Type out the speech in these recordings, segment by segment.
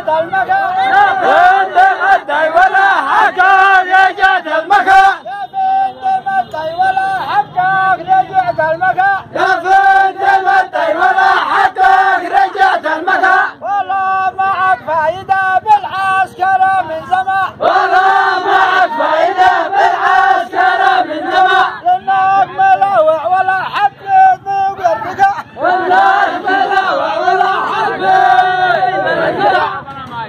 رجعت المكان بنت مدي ولا حقك رجعت المكان يا بنت مدي ولا حقك رجعت المكان يا بنت مدي ولا حقك رجعت المكان والله معك فايدة بالعسكرة من زمان والله معك فايدة بالعسكرة من زمان لأنك ملوع ولا حبيت مقرقة لأنك ملوع ولا حبيت مقرقة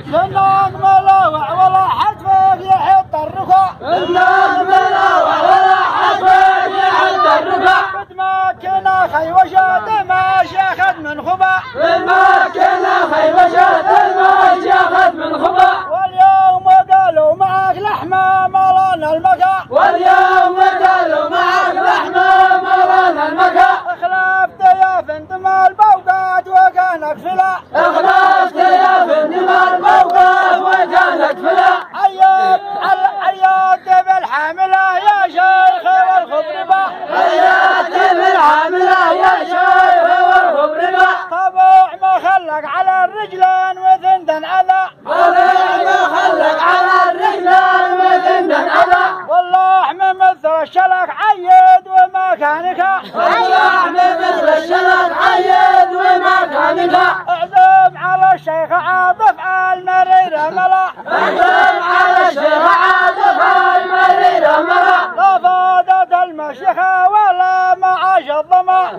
لأنك ملوع ولا حبيت يحط الركع لأنك ملوع ولا حبيت يحط الركع قد ما كنا خيوشة ما شاخد من خبا قد ما كنا خيوشة ما شاخد من خبا واليوم قالوا معك لحمة مرانا المكان واليوم قالوا معك لحمة مرانا المكان اخلفت يا فندم البوقات وكانك فلا اخلفت يا فندم البوقات وكانك فلا عيات بالحاملة يا شيخ والخبربة عيات بالحاملة يا شيخ والخبربة طبع ما خلق على الرجلين وثندن أذى طبع ما خلق على الرجلين وثندن أذى واللحم مثل الشلك عيد وما كانك واللحم مثل الشلك عيد وما كانك اعزم على الشيخ عاطف المريرة ملا اعزم على الشيخ عاطف المريرة ملا لا فادت المشيخة ولا معاش الظما